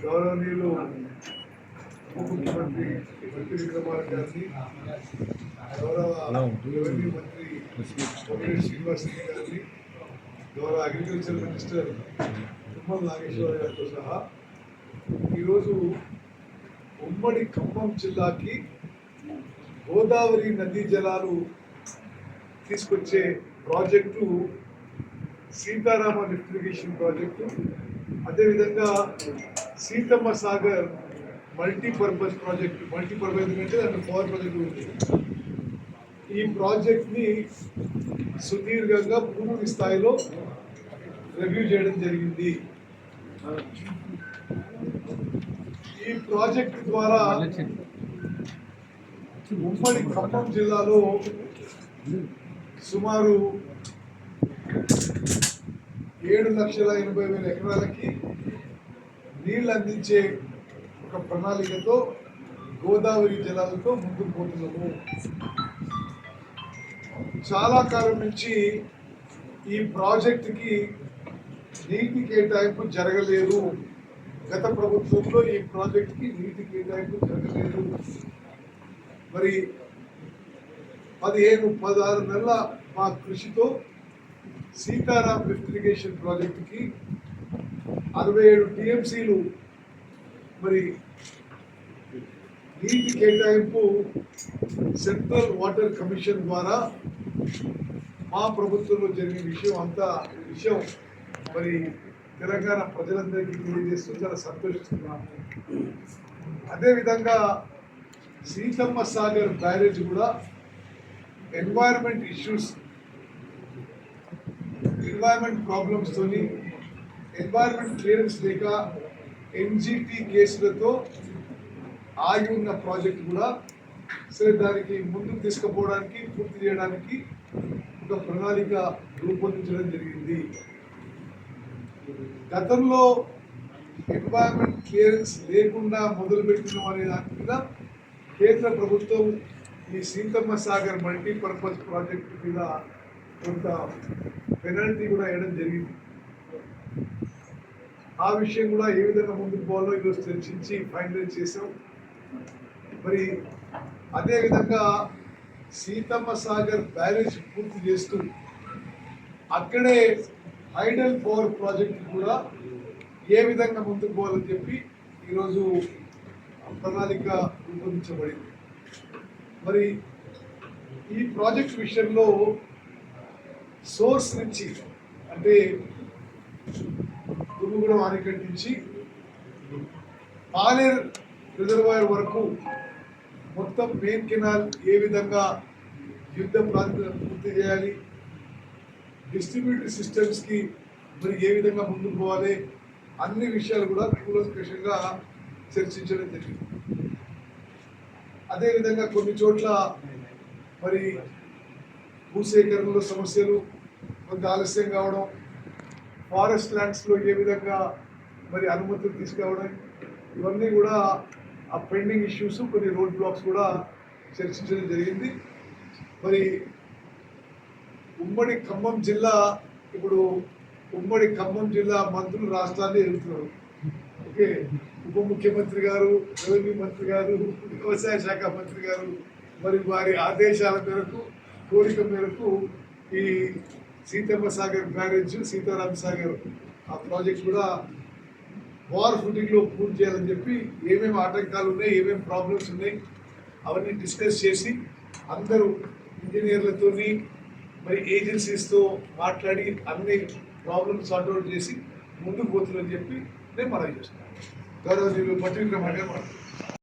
గౌరవనీయులు ఉప ముఖ్యమంత్రి మంత్రి విక్రమార్క గారిని, గౌరవ రెవెన్యూ మంత్రి శ్రీనివాస్ రెడ్డి గారిని, గౌరవ అగ్రికల్చర్ మినిస్టర్ తుమ్మల నాగేశ్వర గారితో సహా ఈరోజు ఉమ్మడి ఖమ్మం జిల్లాకి గోదావరి నదీ జలాలు తీసుకొచ్చే project Sitarama lift irrigation project, అదేవిధంగా Sitamma Sagar multipurpose project. Multipurpose ఎందుకంటే దాంట్లో పవర్ ప్రాజెక్టు ఉంది. ఈ ప్రాజెక్ట్ని సుదీర్ఘంగా పూర్తి స్థాయిలో రివ్యూ చేయడం జరిగింది. ఈ ప్రాజెక్ట్ ద్వారా ఉమ్మడి ఖమ్మం జిల్లాలో సుమారు 7,80,000 ఎకరాలకి నీళ్ళు అందించే ఒక ప్రణాళికతో గోదావరి జలాలతో ముందుకు పోతున్నాము. చాలా కాలం నుంచి ఈ ప్రాజెక్టుకి నీటి కేటాయింపు జరగలేదు. గత ప్రభుత్వంలో ఈ ప్రాజెక్టుకి నీటి కేటాయింపు జరగలేదు. మరి 15-16 నెలల మా కృషితో సీతారాం లిఫ్ట్ ఇరిగేషన్ ప్రాజెక్టుకి 67 టీఎంసీలు మరి నీటి కేటాయింపు సెంట్రల్ వాటర్ కమిషన్ ద్వారా మా ప్రభుత్వంలో జరిగిన విషయం మరి తెలంగాణ ప్రజలందరికీ తెలియజేస్తూ చాలా సంతోషిస్తున్నాము. అదేవిధంగా సీతమ్మ సాగర్ బ్యారేజ్ కూడా ఎన్వైరన్మెంట్ ప్రాబ్లమ్స్ తోని ఎన్వైరన్మెంట్ క్లియరెన్స్ లేక ఎన్జిటి కేసులతో ఆగి ఉన్న ప్రాజెక్ట్ కూడా సరే దానికి ముందుకు తీసుకుపోవడానికి పూర్తి చేయడానికి ఒక ప్రణాళిక రూపొందించడం జరిగింది. గతంలో ఎన్వైరన్మెంట్ క్లియరెన్స్ లేకుండా మొదలుపెట్టిన అనే దాని మీద కేంద్ర ప్రభుత్వం ఈ సీతమ్మ సాగర్ మల్టీపర్పస్ ప్రాజెక్టు మీద కొంత పెనాల్టీ కూడా వేయడం జరిగింది. ఆ విషయం కూడా ఏ విధంగా ముందుకు పోవాలో ఈరోజు చర్చించి ఫైనలైజ్ చేసాం. మరి అదేవిధంగా సీతమ్మ సాగర్ బ్యారేజ్ పూర్తి చేస్తూ అక్కడే హైడల్ పవర్ ప్రాజెక్టు కూడా ఏ విధంగా ముందుకు పోవాలని చెప్పి ఈరోజు ప్రణాళిక రూపొందించబడింది. మరి ఈ ప్రాజెక్ట్ విషయంలో సోర్స్ నుంచి అంటే దుర్గుగూడెం ఆనకట్ట నుంచి పాలేరు రిజర్వాయర్ వరకు మొత్తం మెయిన్ కెనాల్ ఏ విధంగా యుద్ధ ప్రాంతం పూర్తి చేయాలి, డిస్ట్రిబ్యూటరీ సిస్టమ్స్కి మరి ఏ విధంగా ముందుకు పోవాలి, అన్ని విషయాలు కూడా కూలంకషంగా చర్చించడం జరిగింది. అదేవిధంగా కొన్ని చోట్ల మరి భూసేకరణలో సమస్యలు కొంత ఆలస్యం కావడం, ఫారెస్ట్ ల్యాండ్స్లో ఏ విధంగా మరి అనుమతులు తీసుకురావడం, ఇవన్నీ కూడా ఆ పెండింగ్ ఇష్యూస్, కొన్ని రోడ్ బ్లాక్స్ కూడా చర్చించడం జరిగింది. మరి ఉమ్మడి ఖమ్మం జిల్లా ఇప్పుడు ఉమ్మడి ఖమ్మం జిల్లా మంత్రులు రాష్ట్రాన్ని ఎదుగుతున్నారు. ఓకే, ఉప ముఖ్యమంత్రి గారు, రెవెన్యూ మంత్రి గారు, వ్యవసాయ శాఖ మంత్రి గారు మరి వారి ఆదేశాల మేరకు కోరిక మేరకు ఈ సీతమ్మ సాగర్ బ్యారేజ్, సీతారామ సాగర్ ఆ ప్రాజెక్ట్ కూడా వార్ ఫుటింగ్లో పూర్తి చేయాలని చెప్పి ఏమేమి ఆటంకాలు ఉన్నాయి, ఏమేమి ప్రాబ్లమ్స్ ఉన్నాయి అవన్నీ డిస్కస్ చేసి అందరూ ఇంజనీర్లతో మరి ఏజెన్సీస్తో మాట్లాడి అన్ని ప్రాబ్లమ్స్ సార్ట్అవుట్ చేసి ముందుకు పోతుందని చెప్పి నేను మనవి చేస్తున్నాను. గౌరవనీయులు మంత్రి విక్రమార్క గారు